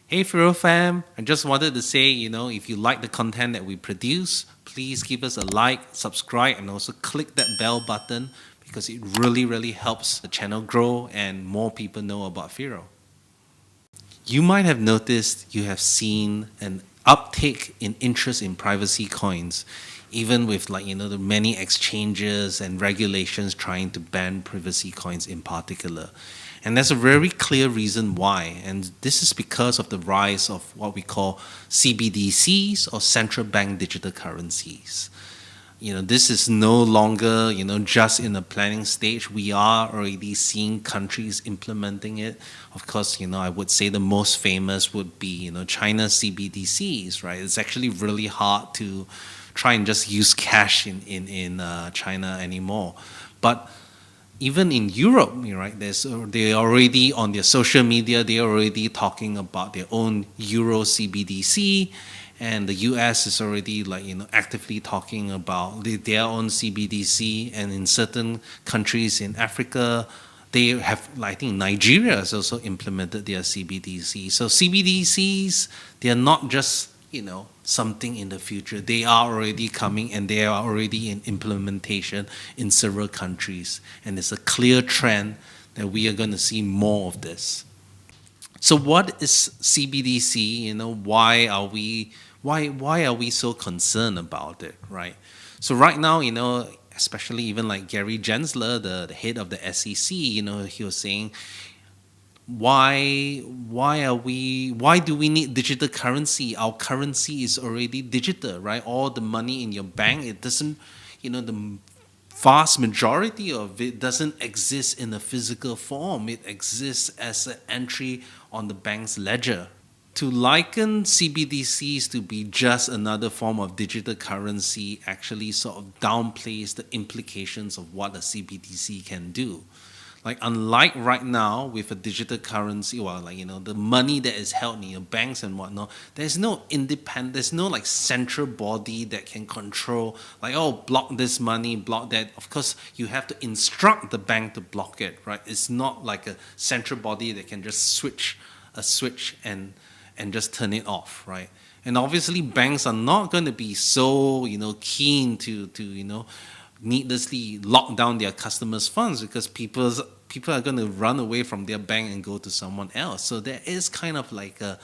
Hey Firo fam, I just wanted to say, if you like the content that we produce, please give us a like, subscribe, and also click that bell button because it really, really helps the channel grow and more people know about Firo. You might have noticed you have seen an uptake in interest in privacy coins, even with the many exchanges and regulations trying to ban privacy coins in particular. And there's a very clear reason why, and this is because of the rise of what we call CBDCs or Central Bank Digital Currencies. This is no longer, just in the planning stage. We are already seeing countries implementing it. Of course, I would say the most famous would be, China's CBDCs, right? It's actually really hard to try and just use cash in China anymore. But even in Europe, right, they already on their social media, they're already talking about their own Euro CBDC, and the US is already actively talking about their own CBDC, and in certain countries in Africa, they have, I think Nigeria has also implemented their CBDC. So CBDCs, they are not just something in the future. They are already coming and they are already in implementation in several countries. And it's a clear trend that we are going to see more of this. So what is CBDC? Why are we so concerned about it, right? So right now, especially even like Gary Gensler, the head of the SEC, he was saying, why do we need digital currency? Our currency is already digital, right? All the money in your bank, it doesn't, the vast majority of it doesn't exist in a physical form. It exists as an entry on the bank's ledger. To liken CBDCs to be just another form of digital currency actually sort of downplays the implications of what a CBDC can do. Unlike right now with a digital currency, the money that is held in your banks and whatnot, there's no central body that can control, block this money, block that. Of course, you have to instruct the bank to block it, right? It's not like a central body that can just switch a switch and just turn it off, right? And obviously, banks are not going to be so, keen to needlessly lock down their customers' funds because people are going to run away from their bank and go to someone else. So there is kind of like a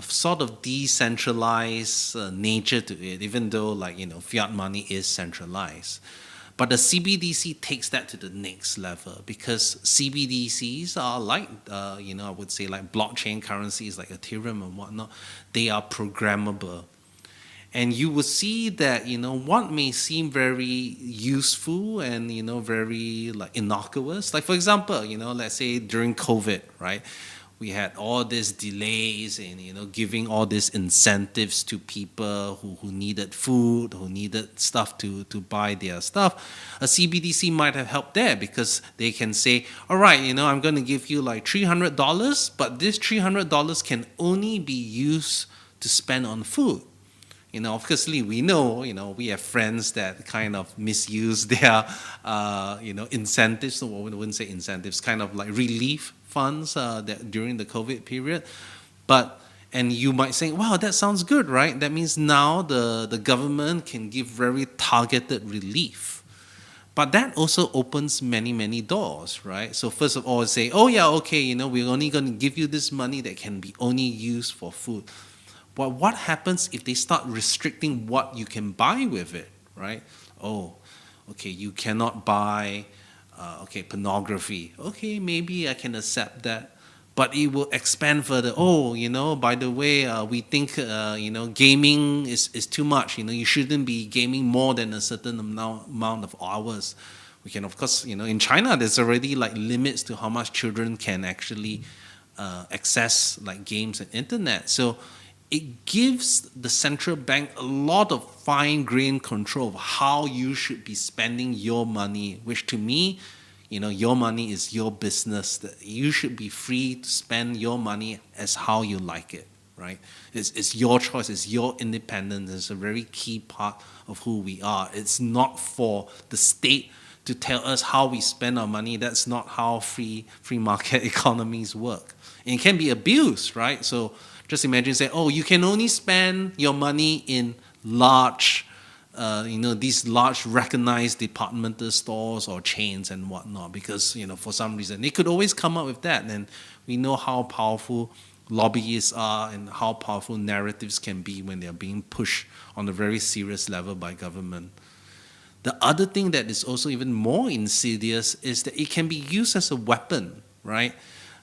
sort of decentralized nature to it, even though fiat money is centralized. But the CBDC takes that to the next level because CBDCs are I would say like blockchain currencies like Ethereum and whatnot. They are programmable. And you will see that, what may seem very useful and, very innocuous. For example, let's say during COVID, right? We had all these delays and, giving all these incentives to people who needed food, who needed stuff to buy their stuff. A CBDC might have helped there because they can say, all right, I'm going to give you $300, but this $300 can only be used to spend on food. Obviously, we know, we have friends that kind of misuse their, incentives. So we wouldn't say incentives, kind of like relief funds that during the COVID period. And you might say, wow, that sounds good, right? That means now the government can give very targeted relief. But that also opens many, many doors, right? So first of all, say, oh yeah, okay, we're only going to give you this money that can be only used for food. But what happens if they start restricting what you can buy with it, right? Oh, okay, you cannot buy, pornography. Okay, maybe I can accept that. But it will expand further. Oh, by the way, we think, gaming is too much. You shouldn't be gaming more than a certain amount of hours. We can, of course, in China, there's already limits to how much children can actually access games and internet. So it gives the central bank a lot of fine-grained control of how you should be spending your money, which to me, your money is your business. You should be free to spend your money as how you like it, right? It's your choice. It's your independence. It's a very key part of who we are. It's not for the state to tell us how we spend our money. That's not how free market economies work. And it can be abused, right? So Just imagine saying, oh, you can only spend your money in large, these large recognized departmental stores or chains and whatnot, because, for some reason, they could always come up with that. And we know how powerful lobbyists are and how powerful narratives can be when they're being pushed on a very serious level by government. The other thing that is also even more insidious is that it can be used as a weapon, right?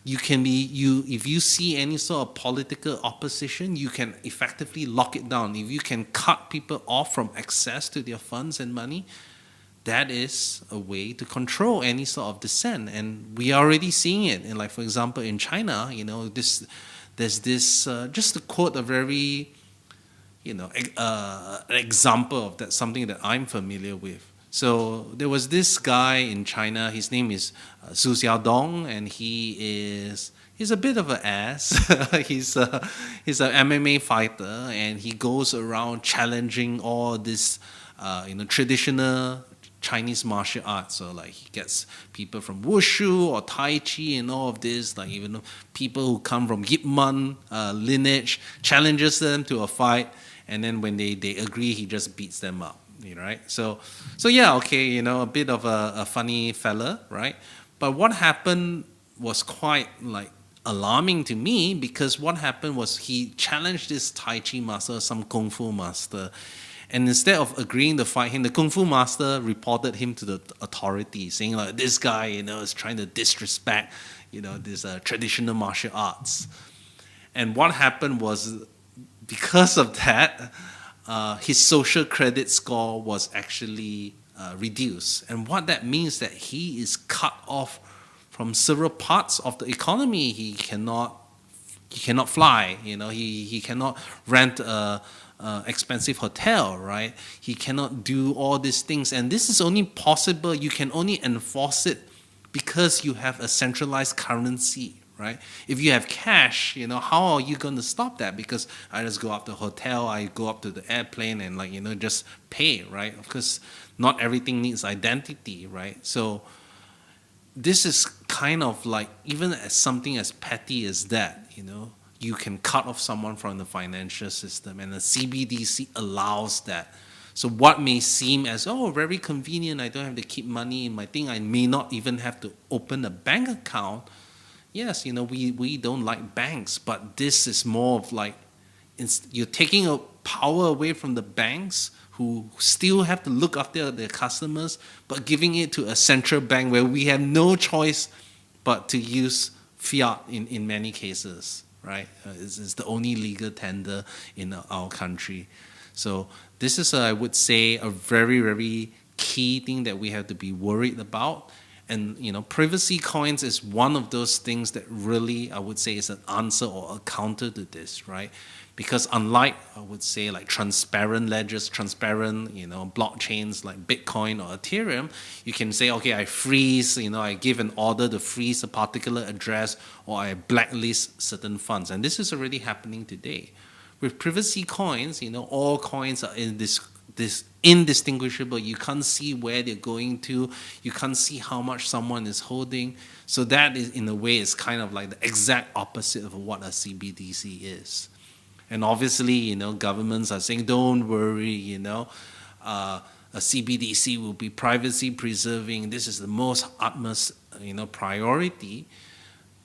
If you see any sort of political opposition, you can effectively lock it down. If you can cut people off from access to their funds and money, that is a way to control any sort of dissent. And we are already seeing it. And like, for example, in China, there's this, just to quote a very an example of that, something that I'm familiar with. So there was this guy in China. His name is Su Xiaodong, and he's a bit of an ass. he's an MMA fighter, and he goes around challenging all this traditional Chinese martial arts. So like he gets people from Wushu or Tai Chi and all of this, like even people who come from Yip Man lineage, challenges them to a fight. And then when they agree, he just beats them up, right? So yeah, okay, a bit of a funny fella, right? But what happened was quite like alarming to me, because what happened was he challenged this Tai Chi master, some Kung Fu master, and instead of agreeing to fight him, the Kung Fu master reported him to the authorities, saying like, this guy, is trying to disrespect, this traditional martial arts. And what happened was, because of that, his social credit score was actually reduced. And what that means that he is cut off from several parts of the economy. He cannot fly, he cannot rent a expensive hotel, right? He cannot do all these things. And this is only possible, you can only enforce it because you have a centralized currency, right? If you have cash, how are you going to stop that? Because I just go up to the hotel, I go up to the airplane and just pay, right? Because not everything needs identity, right? So this is kind of like, even as something as petty as that, you can cut off someone from the financial system, and the CBDC allows that. So what may seem as, very convenient, I don't have to keep money in my thing, I may not even have to open a bank account. Yes, we don't like banks, but this is more of like, you're taking a power away from the banks, who still have to look after their customers, but giving it to a central bank where we have no choice but to use fiat in many cases, right? It's the only legal tender in our country. So this is, I would say, a very, very key thing that we have to be worried about. And privacy coins is one of those things that really, I would say, is an answer or a counter to this, right? Because unlike, I would say, like transparent ledgers, transparent, blockchains like Bitcoin or Ethereum, you can say, okay, I freeze, I give an order to freeze a particular address, or I blacklist certain funds. And this is already happening today. With privacy coins, all coins are in this indistinguishable. You can't see where they're going to. You can't see how much someone is holding. So that is, in a way, is kind of like the exact opposite of what a CBDC is. And obviously, governments are saying, don't worry, a CBDC will be privacy preserving. This is the most utmost, priority.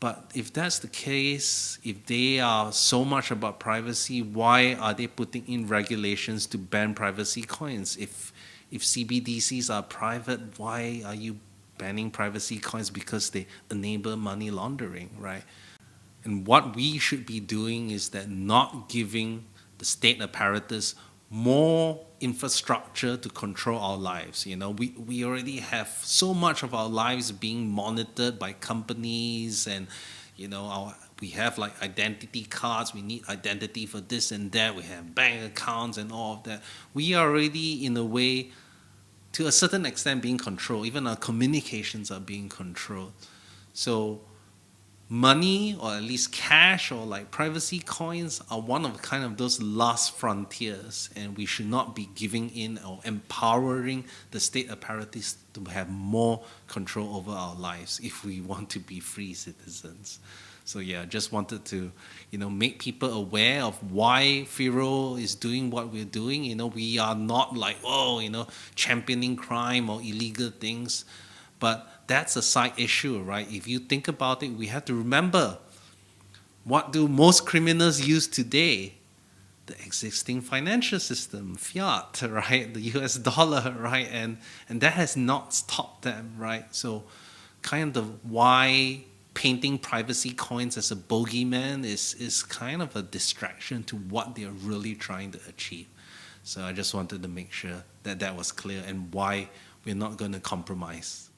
But if that's the case, if they are so much about privacy, why are they putting in regulations to ban privacy coins? If CBDCs are private, why are you banning privacy coins? Because they enable money laundering, right? And what we should be doing is that not giving the state apparatus more infrastructure to control our lives. We already have so much of our lives being monitored by companies, and we have like identity cards. We need identity for this and that. We have bank accounts and all of that. We are already, in a way, to a certain extent, being controlled. Even our communications are being controlled. So money, or at least cash, or like privacy coins, are one of kind of those last frontiers, and we should not be giving in or empowering the state apparatus to have more control over our lives if we want to be free citizens. So yeah, just wanted to, make people aware of why Firo is doing what we're doing. We are not like, championing crime or illegal things, but that's a side issue, right? If you think about it, we have to remember, what do most criminals use today? The existing financial system, fiat, right? The US dollar, right? And that has not stopped them, right? So kind of why painting privacy coins as a bogeyman is kind of a distraction to what they're really trying to achieve. So I just wanted to make sure that that was clear and why we're not going to compromise.